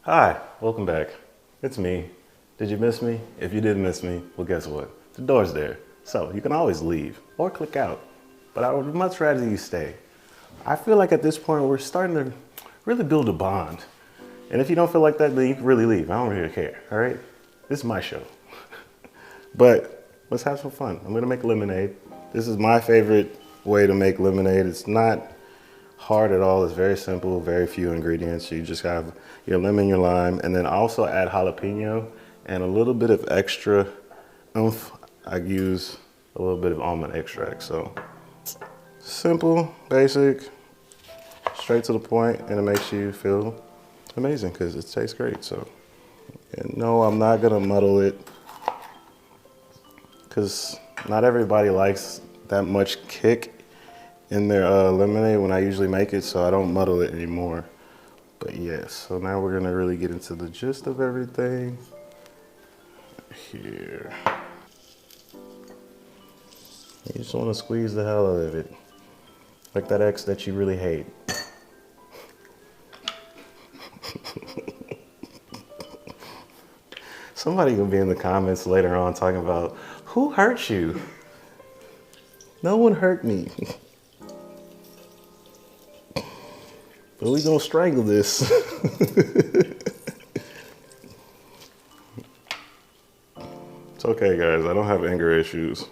Hi, welcome back. It's me. Did you miss me? If you did miss me, well, guess what? The door's there. So you can always leave or click out. But I would much rather you stay. I feel like at this point, we're starting to really build a bond. And if you don't feel like that, then you can really leave. I don't really care, all right? This is my show. But let's have some fun. I'm gonna make lemonade. This is my favorite way to make lemonade. It's not hard at all. It's very simple, very few ingredients. You just have your lemon, your lime, and then also add jalapeno and a little bit of extra oomph. I use a little bit of almond extract. So simple, basic, straight to the point, and it makes you feel amazing because it tastes great. So, and no, I'm not gonna muddle it because not everybody likes that much kick in their lemonade when I usually make it, so I don't muddle it anymore. But yes, so now we're gonna really get into the gist of everything here. You just wanna squeeze the hell out of it. Like that ex that you really hate. Somebody gonna be in the comments later on talking about, who hurt you? No one hurt me. But we gonna strangle this. It's okay, guys. I don't have anger issues.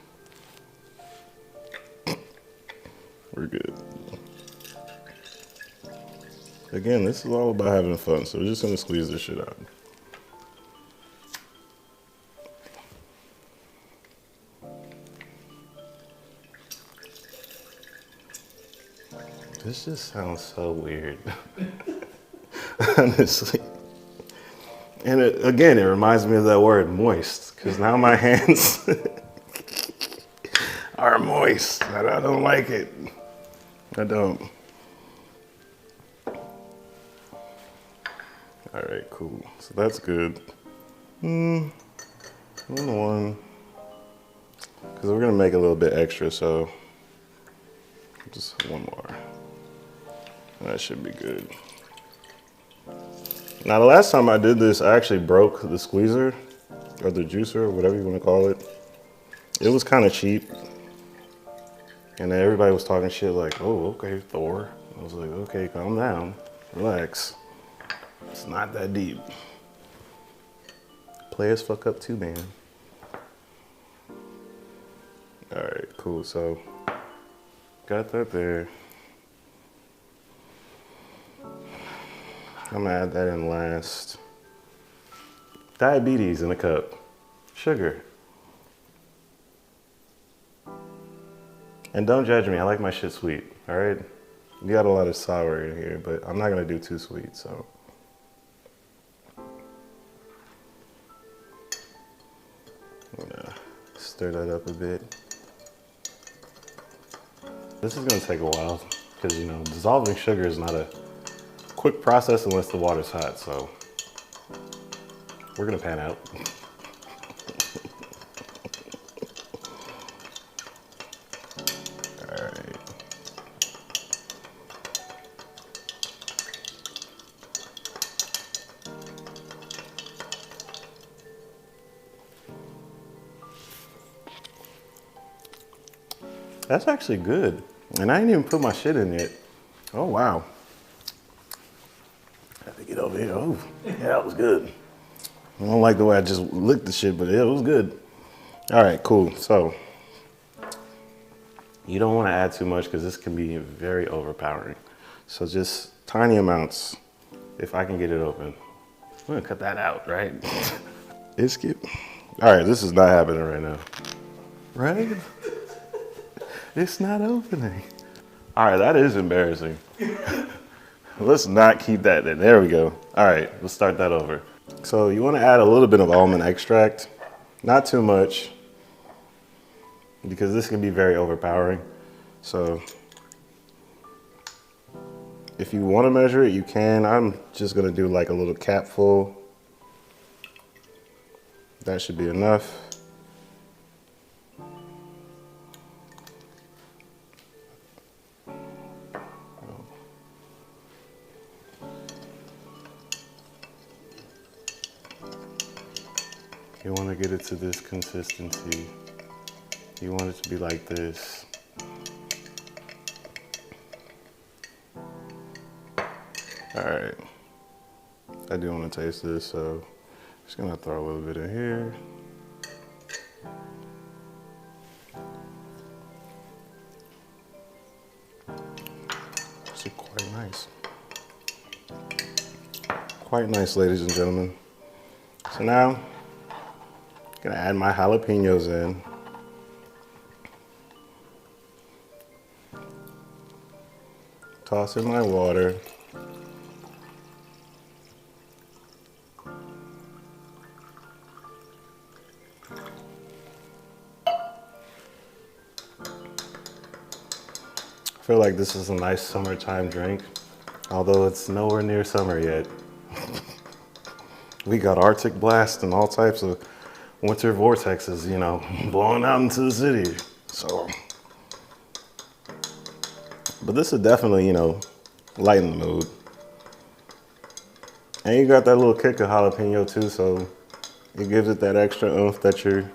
We're good. Again, this is all about having fun, so we're just gonna squeeze this shit out. This just sounds so weird. Honestly. And again, it reminds me of that word moist, because now my hands are moist, and I don't like it. I don't. All right, cool. So that's good. One, because we're gonna make a little bit extra, so just one more. That should be good. Now, the last time I did this, I actually broke the squeezer or the juicer, or whatever you want to call it. It was kind of cheap. And then everybody was talking shit like, oh, okay, Thor. I was like, okay, calm down, relax. It's not that deep. Players fuck up too, man. All right, cool, so got that there. I'm gonna add that in last. Diabetes in a cup. Sugar. And don't judge me, I like my shit sweet, all right? You got a lot of sour in here, but I'm not gonna do too sweet, so. I'm gonna stir that up a bit. This is gonna take a while, because you know, dissolving sugar is not a quick process unless the water's hot, so we're gonna pan out. All right. That's actually good. And I didn't even put my shit in yet. Oh, wow. I have to get over here. Oh, yeah, that was good. I don't like the way I just licked the shit, but yeah, it was good. All right, cool. So you don't want to add too much because this can be very overpowering. So just tiny amounts, if I can get it open. I'm gonna cut that out, right? It's good. All right, this is not happening right now. Right? It's not opening. All right, that is embarrassing. Let's not keep that in. There we go. All right, let's start that over. So you want to add a little bit of almond extract, not too much, because this can be very overpowering. So if you want to measure it, you can. I'm just gonna do like a little capful. That should be enough. You want to get it to this consistency. You want it to be like this. All right. I do want to taste this, so I'm just gonna throw a little bit in here. It's quite nice. Quite nice, ladies and gentlemen. So now, I'm gonna add my jalapenos in. Toss in my water. I feel like this is a nice summertime drink, although it's nowhere near summer yet. We got Arctic blast and all types of winter vortexes, you know, blowing out into the city. So, but this is definitely, you know, lighten the mood. And you got that little kick of jalapeno too, so it gives it that extra oomph that you're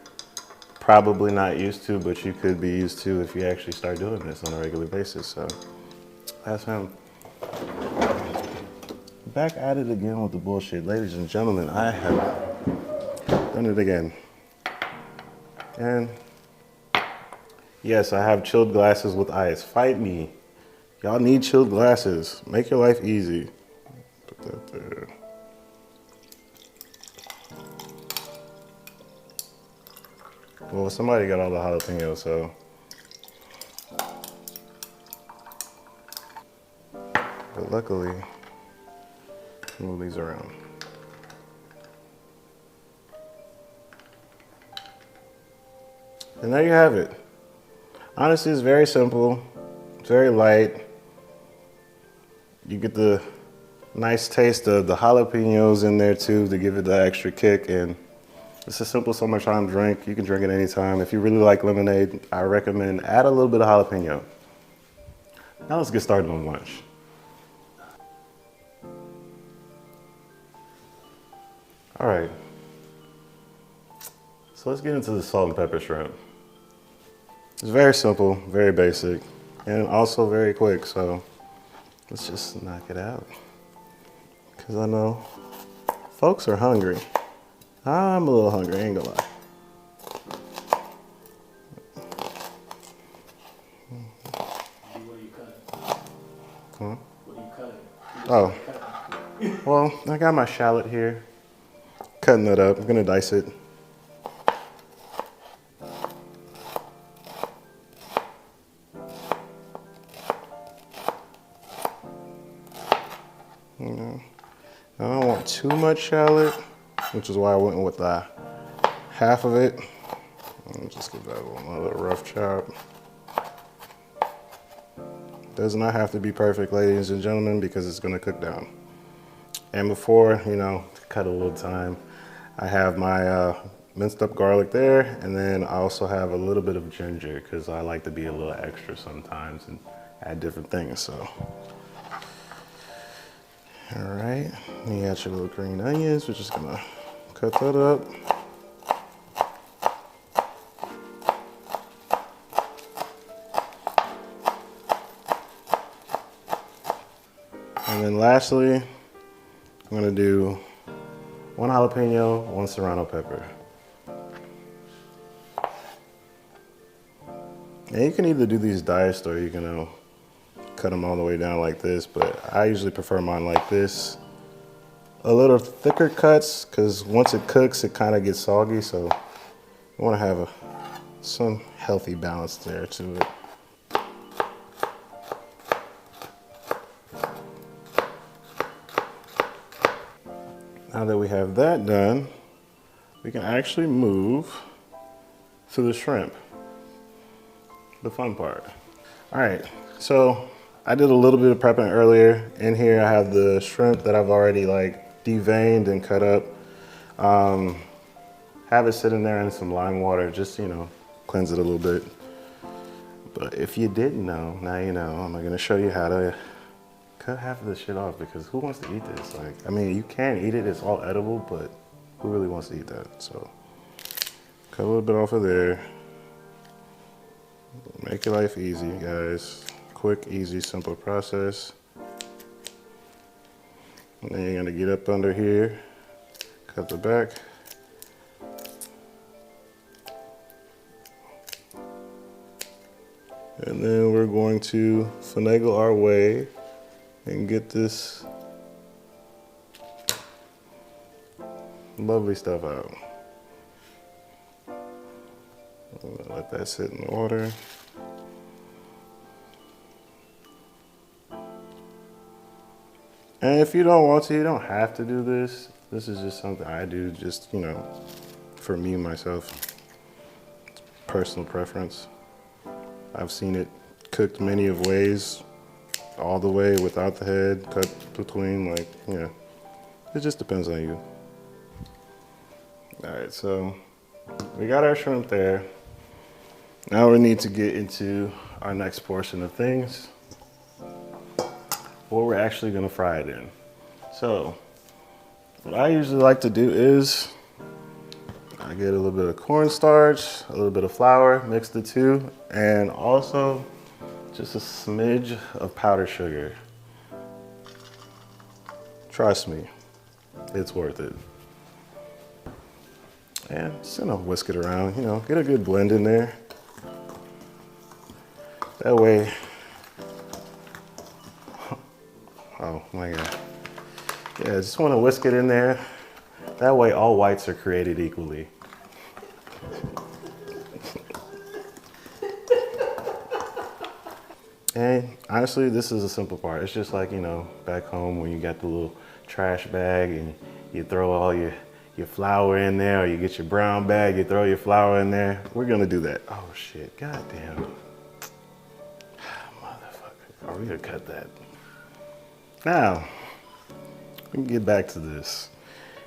probably not used to, but you could be used to if you actually start doing this on a regular basis. So that's him. Back at it again with the bullshit. Ladies and gentlemen, I have done it again. And yes, I have chilled glasses with ice. Fight me. Y'all need chilled glasses. Make your life easy. Put that there. Well, somebody got all the jalapenos, so. But luckily, move these around. And there you have it. Honestly, it's very simple. It's very light. You get the nice taste of the jalapenos in there too to give it the extra kick. And it's a simple summertime drink. You can drink it anytime. If you really like lemonade, I recommend add a little bit of jalapeno. Now let's get started on lunch. All right. So let's get into the salt and pepper shrimp. It's very simple, very basic, and also very quick. So let's just knock it out. Because I know folks are hungry. I'm a little hungry, I ain't gonna lie. What are you cutting? Huh? What are you cutting? Oh, well, I got my shallot here. Cutting it up, I'm gonna dice it. I don't want too much shallot, which is why I went with the half of it. Let me just give that another rough chop. Does not have to be perfect, ladies and gentlemen, because it's gonna cook down. And before, you know, to cut a little time, I have my minced up garlic there, and then I also have a little bit of ginger because I like to be a little extra sometimes and add different things, so. All right, you got your little green onions. We're just gonna cut that up. And then lastly, I'm gonna do one jalapeno, one serrano pepper. And you can either do these diced or you can cut them all the way down like this, but I usually prefer mine like this. A little thicker cuts, because once it cooks, it kind of gets soggy, so you want to have some healthy balance there to it. Now that we have that done, we can actually move to the shrimp, the fun part. All right, so I did a little bit of prepping earlier. In here, I have the shrimp that I've already like deveined and cut up. Have it sitting there in some lime water, just, you know, cleanse it a little bit. But if you didn't know, now you know. I'm gonna show you how to cut half of this shit off, because who wants to eat this? Like, I mean, you can eat it, it's all edible, but who really wants to eat that? So Cut a little bit off of there. Make your life easy, guys. Quick, easy, simple process. And then you're gonna get up under here, cut the back. And then we're going to finagle our way and get this lovely stuff out. Let that sit in the water. And if you don't want to, you don't have to do this. This is just something I do, just, you know, for me, myself. It's personal preference. I've seen it cooked many of ways, all the way without the head, cut between, like, you know, it just depends on you. All right, so we got our shrimp there. Now we need to get into our next portion of things, what we're actually gonna fry it in. So what I usually like to do is I get a little bit of cornstarch, a little bit of flour, mix the two, and also just a smidge of powdered sugar. Trust me, it's worth it. And just gonna whisk it around, you know, get a good blend in there. That way, oh my God. Yeah, just wanna whisk it in there. That way all whites are created equally. And honestly, this is a simple part. It's just like, you know, back home when you got the little trash bag and you throw all your flour in there, or you get your brown bag, you throw your flour in there. We're gonna do that. Oh shit, goddamn. Motherfucker, are we gonna cut that? Now, we can get back to this.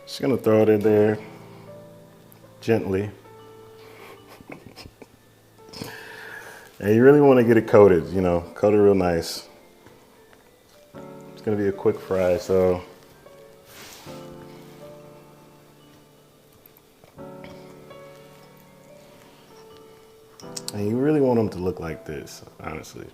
Just gonna throw it in there gently. And you really want to get it coated, you know, coated real nice. It's gonna be a quick fry, so. And you really want them to look like this, honestly.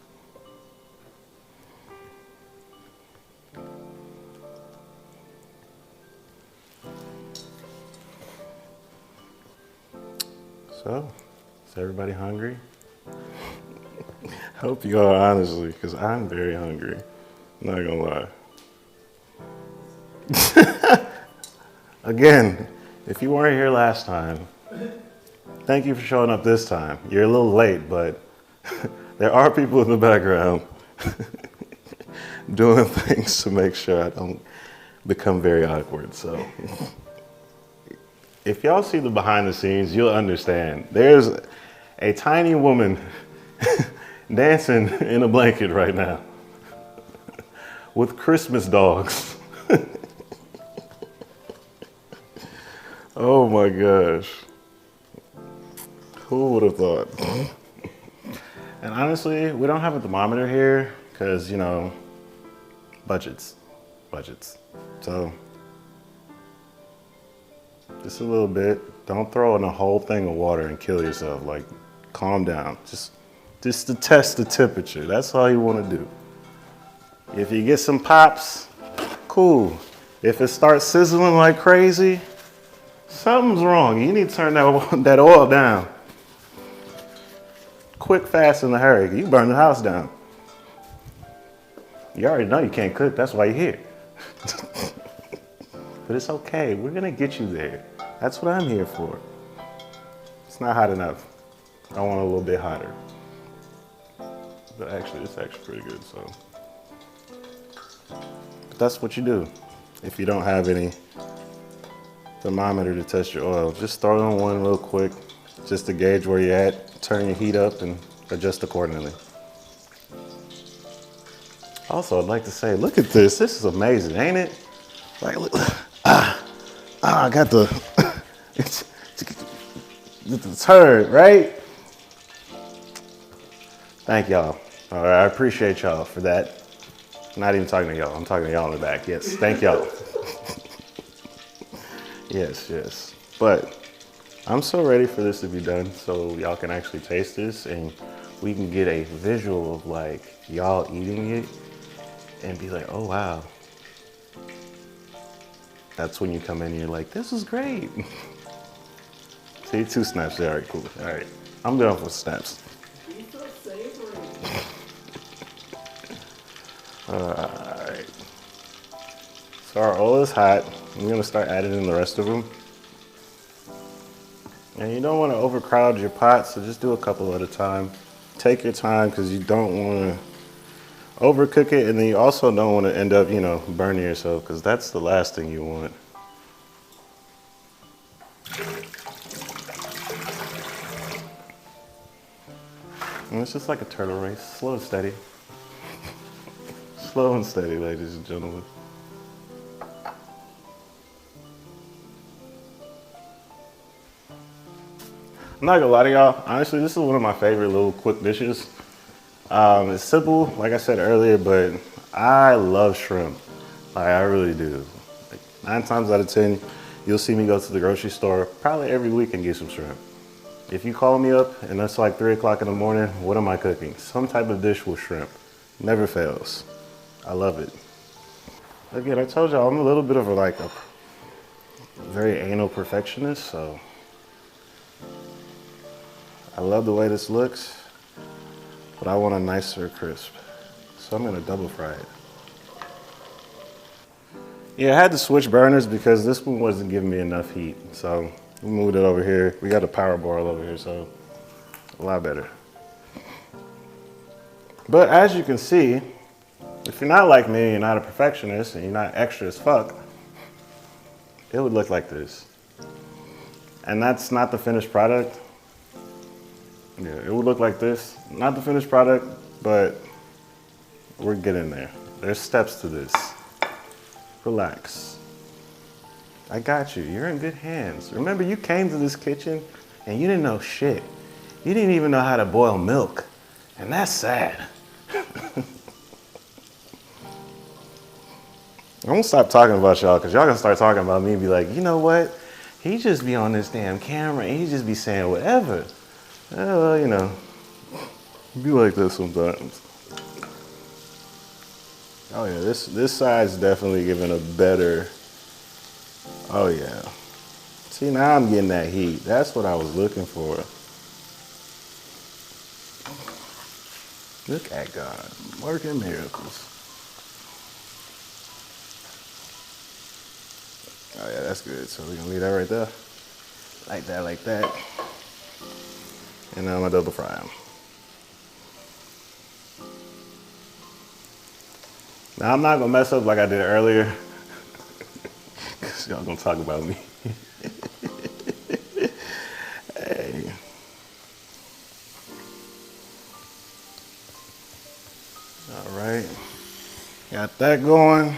So, is everybody hungry? I hope you are, honestly, because I'm very hungry. I'm not gonna lie. Again, if you weren't here last time, thank you for showing up this time. You're a little late, but there are people in the background doing things to make sure I don't become very awkward. So if y'all see the behind the scenes, you'll understand. There's a tiny woman dancing in a blanket right now with Christmas dogs. Oh my gosh. Who would have thought? And honestly, we don't have a thermometer here because, you know, budgets. So just a little bit. Don't throw in a whole thing of water and kill yourself. Like, calm down. Just to test the temperature. That's all you want to do. If you get some pops, cool. If it starts sizzling like crazy, something's wrong. You need to turn that oil down. Quick, fast, in a hurry. You burn the house down. You already know you can't cook. That's why you're here. But it's okay. We're going to get you there. That's what I'm here for. It's not hot enough. I want it a little bit hotter. But actually, it's actually pretty good, so. But that's what you do. If you don't have any thermometer to test your oil, just throw in one real quick, just to gauge where you're at, turn your heat up and adjust accordingly. Also, I'd like to say, look at this. This is amazing, ain't it? Like, look, I got the, it's turd, right? Thank y'all. All right, I appreciate y'all for that. I'm not even talking to y'all. I'm talking to y'all in the back. Yes, thank y'all. Yes. But I'm so ready for this to be done so y'all can actually taste this and we can get a visual of like y'all eating it and be like, oh wow. That's when you come in and you're like, this is great. See, 2 snaps there, all right, cool. All right, I'm going for snaps. He's so savory. All right. So our oil is hot. I'm gonna start adding in the rest of them. And you don't want to overcrowd your pot, so just do a couple at a time. Take your time because you don't want to overcook it, and then you also don't want to end up, you know, burning yourself because that's the last thing you want. And it's just like a turtle race, slow and steady. Slow and steady, ladies and gentlemen. I'm not gonna lie to y'all, honestly, this is one of my favorite little quick dishes. It's simple, like I said earlier, but I love shrimp. Like, I really do. Like, 9 times out of 10, you'll see me go to the grocery store probably every week and get some shrimp. If you call me up and it's like 3 o'clock in the morning, what am I cooking? Some type of dish with shrimp. Never fails. I love it. Again, I told y'all I'm a little bit of a very anal perfectionist, so I love the way this looks, but I want a nicer crisp. So I'm gonna double fry it. Yeah, I had to switch burners because this one wasn't giving me enough heat. So we moved it over here. We got a power boil over here, so a lot better. But as you can see, if you're not like me, you're not a perfectionist, and you're not extra as fuck, it would look like this. And that's not the finished product. Yeah, it would look like this. Not the finished product, but we're getting there. There's steps to this. Relax. I got you. You're in good hands. Remember, you came to this kitchen and you didn't know shit. You didn't even know how to boil milk. And that's sad. I'm gonna stop talking about y'all because y'all gonna start talking about me and be like, you know what? He just be on this damn camera and he just be saying whatever. Well, you know, be like this sometimes. Oh yeah, this side's definitely giving a better, oh yeah. See, now I'm getting that heat. That's what I was looking for. Look at God, working miracles. Oh yeah, that's good. So we're gonna leave that right there. Like that, like that. And now I'm gonna double fry them. Now I'm not gonna mess up like I did earlier. Cause y'all gonna talk about me. Hey. All right. Got that going.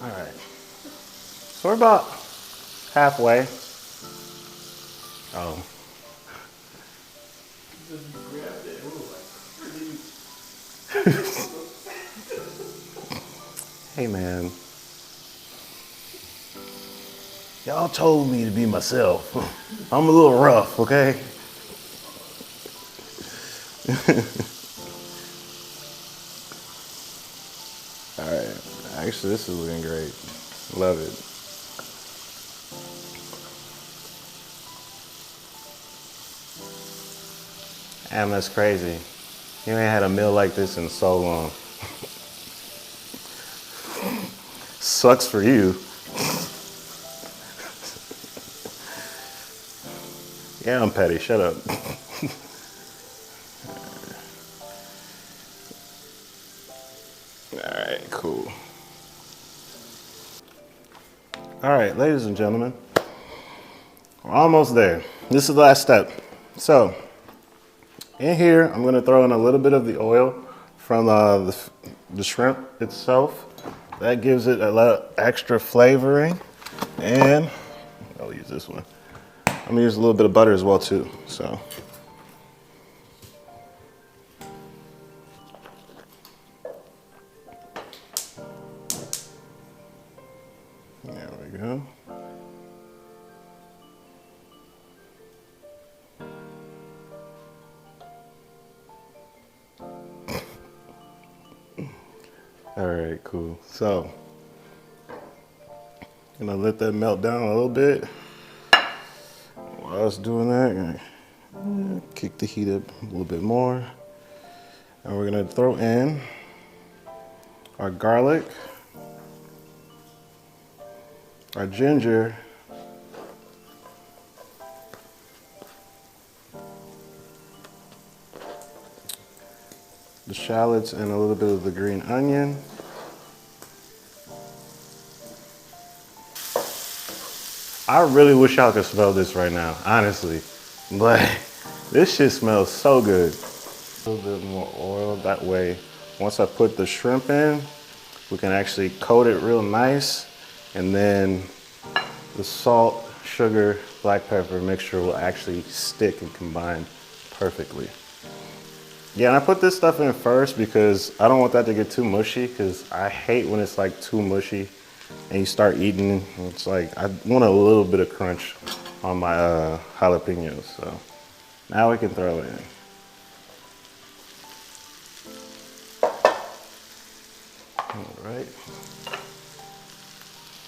All right. So we're about halfway. Oh. Just grabbed it. Hey man. Y'all told me to be myself. I'm a little rough, okay? All right. Actually, this is looking great. Love it. Damn, that's crazy. You ain't had a meal like this in so long. Sucks for you. Yeah, I'm petty. Shut up. All right, cool. All right, ladies and gentlemen, we're almost there. This is the last step. So, in here, I'm gonna throw in a little bit of the oil from the shrimp itself. That gives it a lot of extra flavoring. And I'll use this one. I'm gonna use a little bit of butter as well too, so. There we go. All right, cool. So, gonna let that melt down a little bit. While I was doing that, gonna kick the heat up a little bit more. And we're gonna throw in our garlic, our ginger, the shallots, and a little bit of the green onion. I really wish y'all could smell this right now, honestly. But this shit smells so good. A little bit more oil, that way, once I put the shrimp in, we can actually coat it real nice. And then the salt, sugar, black pepper mixture will actually stick and combine perfectly. Yeah, and I put this stuff in first because I don't want that to get too mushy, because I hate when it's like too mushy and you start eating, it's like, I want a little bit of crunch on my jalapenos. So now we can throw it in. All right.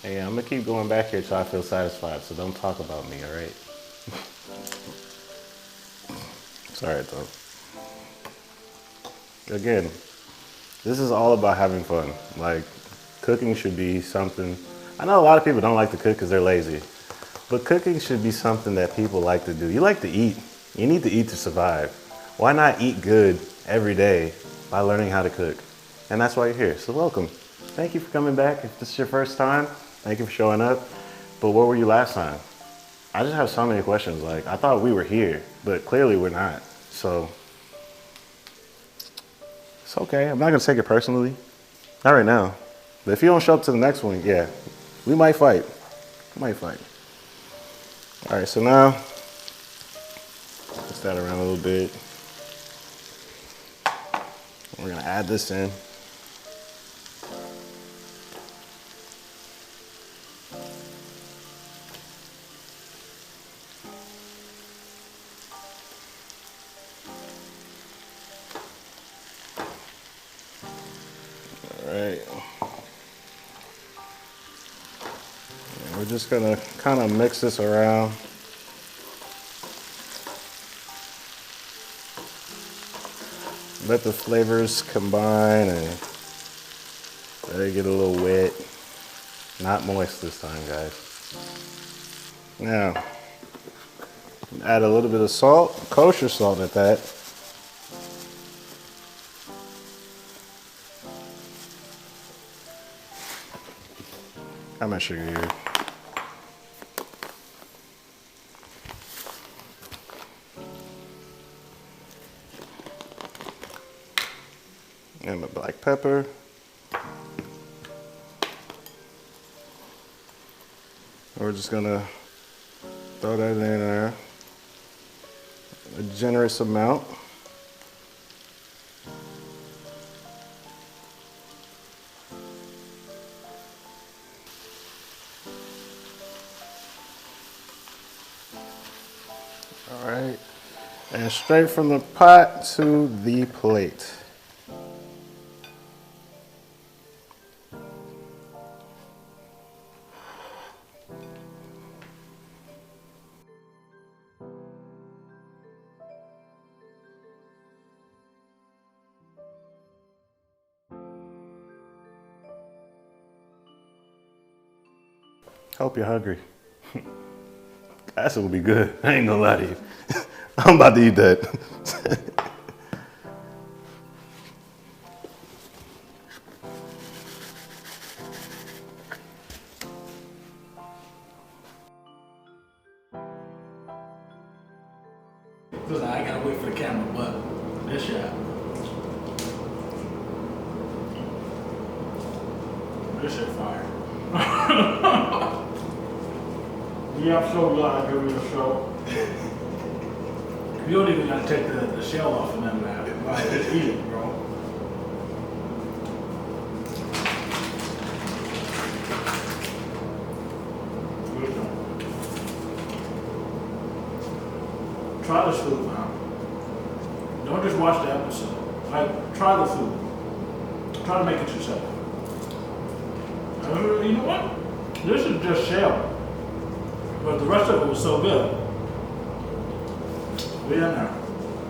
Hey, I'm gonna keep going back here till I feel satisfied, so don't talk about me, all right? It's all right though. Again, this is all about having fun. Like, cooking should be something, I know a lot of people don't like to cook because they're lazy, but cooking should be something that people like to do. You like to eat. You need to eat to survive. Why not eat good every day by learning how to cook? And that's why you're here, so welcome. Thank you for coming back. If this is your first time, thank you for showing up. But where were you last time? I just have so many questions. Like, I thought we were here, but clearly we're not. So, it's okay. I'm not gonna take it personally. Not right now. But if you don't show up to the next one, yeah, we might fight. We might fight. All right, so now, mix that around a little bit. We're gonna add this in. All right. And we're just gonna kind of mix this around. Let the flavors combine and let it get a little wet. Not moist this time, guys. Now, add a little bit of salt, kosher salt at that. How much sugar here? And the black pepper. We're just gonna throw that in there. A generous amount. All right, and straight from the pot to the plate. Hope you're hungry. That's gonna be good. I ain't gonna lie to you. I'm about to eat that. Listen, I gotta wait for the camera, but this shot. This shit fire. Yeah, I'm so glad I gave you a show. You don't even gotta take the shell off of them now. Like, just eat it, bro. Good job. Try this food, man. Don't just watch the episode. Like, try the food. Try to make it yourself. You know what? This is just shell. But the rest of it was so good. We done now.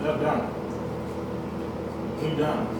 That's done. We done.